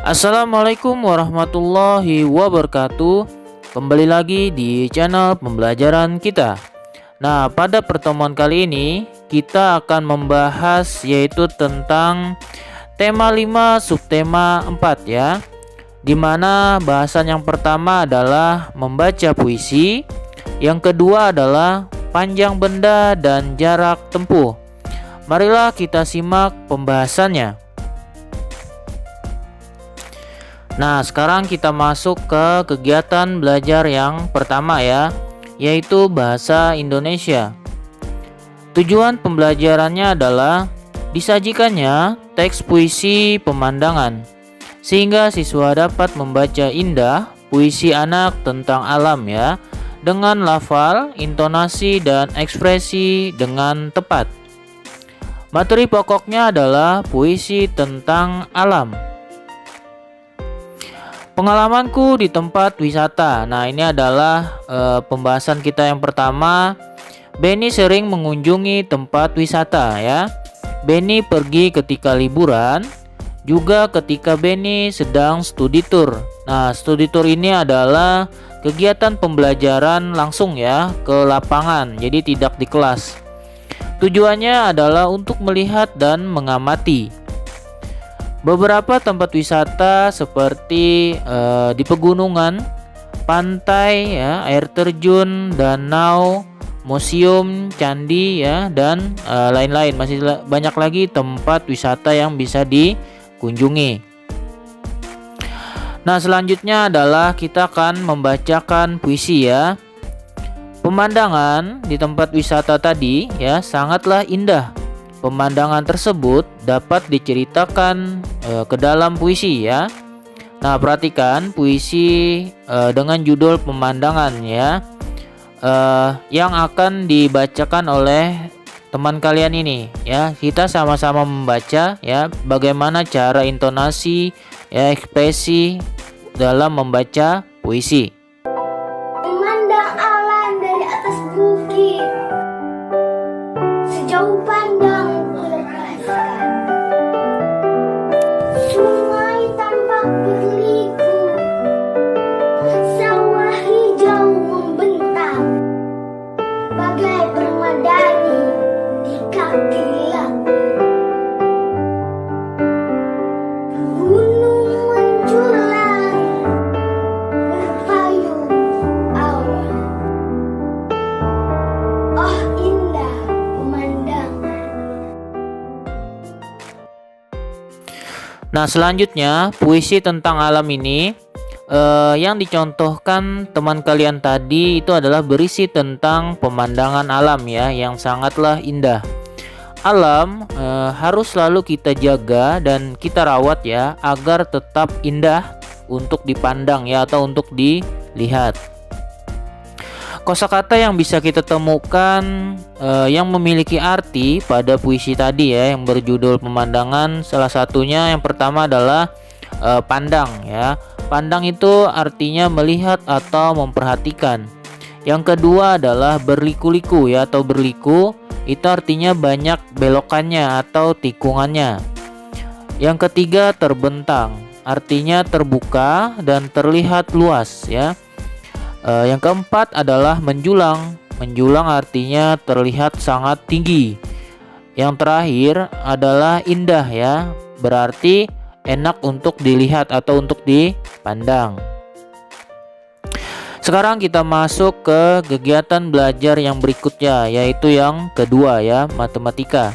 Assalamualaikum warahmatullahi wabarakatuh. Kembali lagi di channel pembelajaran kita. Nah, pada pertemuan kali ini kita akan membahas yaitu tentang tema 5 subtema 4 ya. Dimana bahasan yang pertama adalah membaca puisi, yang kedua adalah panjang benda dan jarak tempuh. Marilah kita simak pembahasannya. Nah, sekarang kita masuk ke kegiatan belajar yang pertama ya, yaitu bahasa Indonesia. Tujuan pembelajarannya adalah disajikannya teks puisi pemandangan, sehingga siswa dapat membaca indah puisi anak tentang alam ya, dengan lafal, intonasi, dan ekspresi dengan tepat. Materi pokoknya adalah puisi tentang alam. Pengalamanku di tempat wisata. Nah, ini adalah pembahasan kita yang pertama. Benny sering mengunjungi tempat wisata ya. Benny pergi ketika liburan, juga ketika Benny sedang studi tour. Nah, studi tour ini adalah kegiatan pembelajaran langsung ya, ke lapangan. Jadi tidak di kelas. Tujuannya adalah untuk melihat dan mengamati beberapa tempat wisata seperti di pegunungan, pantai ya, air terjun, danau, museum, candi ya, dan lain-lain. Masih banyak lagi tempat wisata yang bisa dikunjungi. Nah, selanjutnya adalah kita akan membacakan puisi ya. Pemandangan di tempat wisata tadi ya sangatlah indah. Pemandangan tersebut dapat diceritakan ke dalam puisi ya. Nah, perhatikan puisi dengan judul pemandangan ya, yang akan dibacakan oleh teman kalian ini ya. Kita sama-sama membaca ya, bagaimana cara intonasi ya, ekspresi dalam membaca puisi. Memandang alam dari atas bukit, sejauh pandang melepaskan. Sungai tampak berliku, sawah hijau membentang, bagai permadani di kaki langit. Gunung menjulang, berpayung awan. Oh, indah pemandangan. Nah, selanjutnya puisi tentang alam ini yang dicontohkan teman kalian tadi itu adalah berisi tentang pemandangan alam ya, yang sangatlah indah. Alam harus selalu kita jaga dan kita rawat ya, agar tetap indah untuk dipandang ya, atau untuk dilihat. Kosakata yang bisa kita temukan yang memiliki arti pada puisi tadi ya, yang berjudul pemandangan, salah satunya yang pertama adalah pandang ya. Pandang itu artinya melihat atau memperhatikan. Yang kedua adalah berliku-liku ya, atau berliku itu artinya banyak belokannya atau tikungannya. Yang ketiga terbentang, artinya terbuka dan terlihat luas ya. Yang keempat adalah menjulang. Menjulang artinya terlihat sangat tinggi. Yang terakhir adalah indah ya, berarti enak untuk dilihat atau untuk dipandang. Sekarang kita masuk ke kegiatan belajar yang berikutnya, yaitu yang kedua ya, matematika.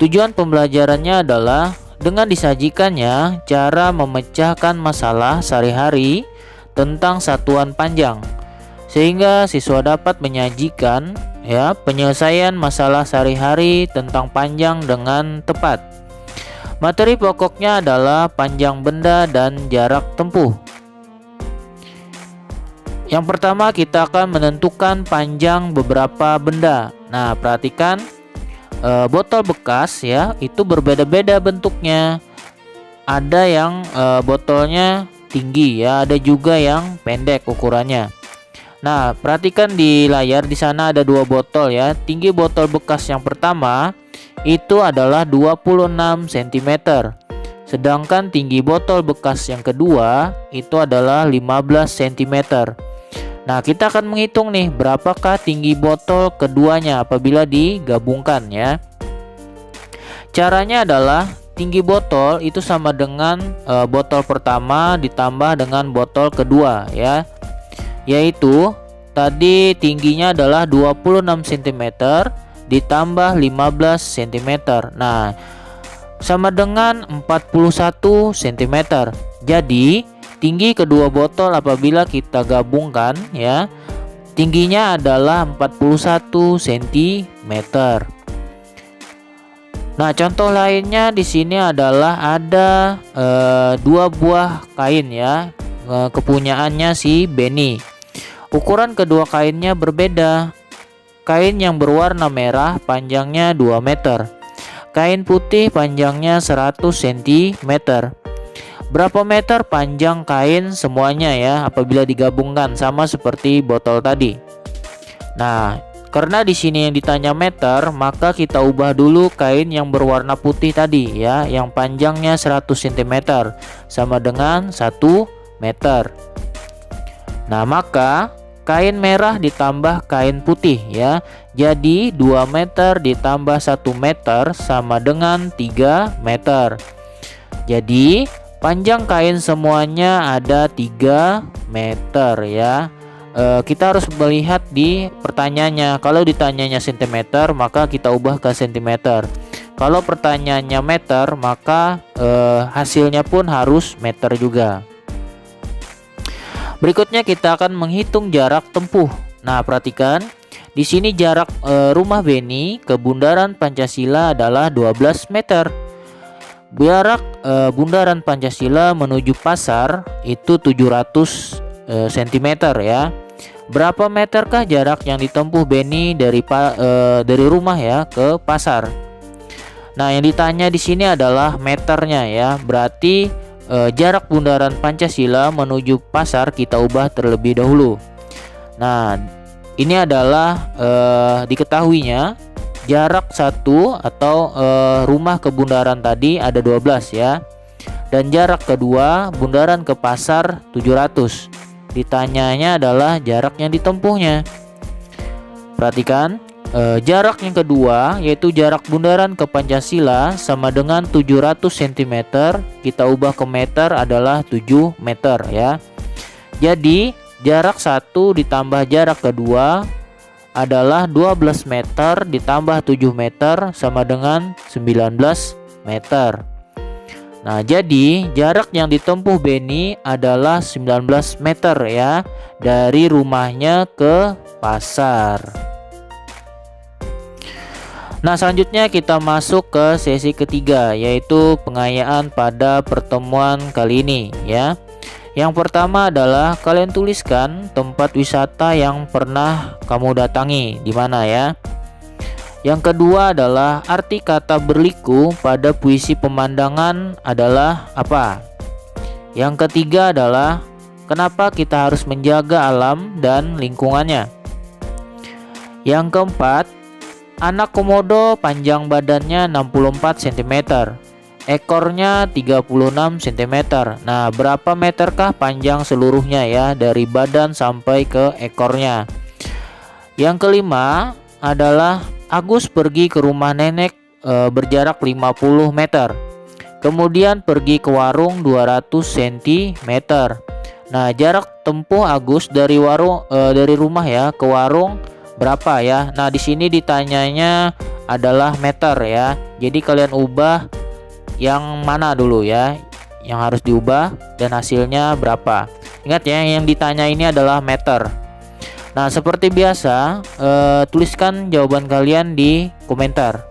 Tujuan pembelajarannya adalah dengan disajikannya cara memecahkan masalah sehari-hari tentang satuan panjang, sehingga siswa dapat menyajikan ya penyelesaian masalah sehari-hari tentang panjang dengan tepat. Materi pokoknya adalah panjang benda dan jarak tempuh. Yang pertama kita akan menentukan panjang beberapa benda. Nah, perhatikan botol bekas ya, itu berbeda-beda bentuknya. Ada yang botolnya tinggi ya, ada juga yang pendek ukurannya. Nah, perhatikan di layar, di sana ada dua botol ya. Tinggi botol bekas yang pertama itu adalah 26 cm. Sedangkan tinggi botol bekas yang kedua itu adalah 15 cm. Nah, kita akan menghitung nih berapakah tinggi botol keduanya apabila digabungkan ya. Caranya adalah tinggi botol itu sama dengan botol pertama ditambah dengan botol kedua ya. Yaitu tadi tingginya adalah 26 cm ditambah 15 cm. Nah, sama dengan 41 cm. Jadi tinggi kedua botol apabila kita gabungkan ya, tingginya adalah 41 cm. Nah, contoh lainnya di sini adalah ada dua buah kain ya, kepunyaannya si Benny. Ukuran kedua kainnya berbeda. Kain yang berwarna merah panjangnya 2 meter. Kain putih panjangnya 100 cm. Berapa meter panjang kain semuanya ya apabila digabungkan sama seperti botol tadi. Nah, karena di sini yang ditanya meter, maka kita ubah dulu kain yang berwarna putih tadi ya, yang panjangnya 100 cm sama dengan 1 meter. Nah, maka kain merah ditambah kain putih ya. Jadi 2 meter ditambah 1 meter sama dengan 3 meter. Jadi panjang kain semuanya ada 3 meter ya. Kita harus melihat di pertanyaannya. Kalau ditanyanya cm, maka kita ubah ke cm. Kalau pertanyaannya meter, maka hasilnya pun harus meter juga. Berikutnya kita akan menghitung jarak tempuh. Nah, perhatikan. Di sini jarak rumah Benny ke Bundaran Pancasila adalah 12 meter. Jarak Bundaran Pancasila menuju pasar itu 700 cm ya. Berapa meterkah jarak yang ditempuh Benny dari rumah ya ke pasar? Nah, yang ditanya di sini adalah meternya ya. Berarti jarak Bundaran Pancasila menuju pasar kita ubah terlebih dahulu. Nah, ini adalah diketahuinya jarak satu atau rumah ke bundaran tadi ada 12 ya. Dan jarak kedua bundaran ke pasar 700. Ditanyanya adalah jarak yang ditempuhnya. Perhatikan, jarak yang kedua yaitu jarak bundaran ke Pancasila sama dengan 700 cm. Kita ubah ke meter adalah 7 meter ya. Jadi jarak 1 ditambah jarak kedua adalah 12 meter ditambah 7 meter sama dengan 19 meter. Nah, jadi jarak yang ditempuh Benny adalah 19 meter ya, dari rumahnya ke pasar. Nah, selanjutnya kita masuk ke sesi ketiga, yaitu pengayaan pada pertemuan kali ini ya. Yang pertama adalah kalian tuliskan tempat wisata yang pernah kamu datangi di mana ya. Yang kedua adalah arti kata berliku pada puisi pemandangan adalah apa. Yang ketiga adalah kenapa kita harus menjaga alam dan lingkungannya. Yang keempat, anak komodo panjang badannya 64 cm. Ekornya 36 cm. Nah, berapa meterkah panjang seluruhnya ya dari badan sampai ke ekornya? Yang kelima adalah Agus pergi ke rumah nenek berjarak 50 meter. Kemudian pergi ke warung 200 cm. Nah, jarak tempuh Agus dari rumah ya ke warung berapa ya? Nah, di sini ditanyanya adalah meter ya. Jadi kalian ubah yang mana dulu ya, yang harus diubah dan hasilnya berapa. Ingat ya, yang ditanya ini adalah meter. Nah, seperti biasa, tuliskan jawaban kalian di komentar.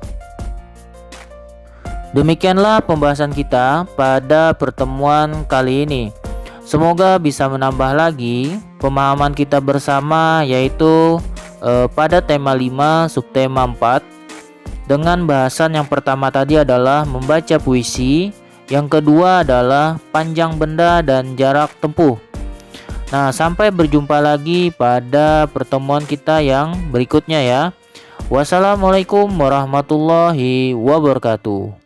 Demikianlah pembahasan kita pada pertemuan kali ini. Semoga bisa menambah lagi pemahaman kita bersama, yaitu pada tema 5 subtema 4. Dengan bahasan yang pertama tadi adalah membaca puisi, yang kedua adalah panjang benda dan jarak tempuh. Nah, sampai berjumpa lagi pada pertemuan kita yang berikutnya ya. Wassalamualaikum warahmatullahi wabarakatuh.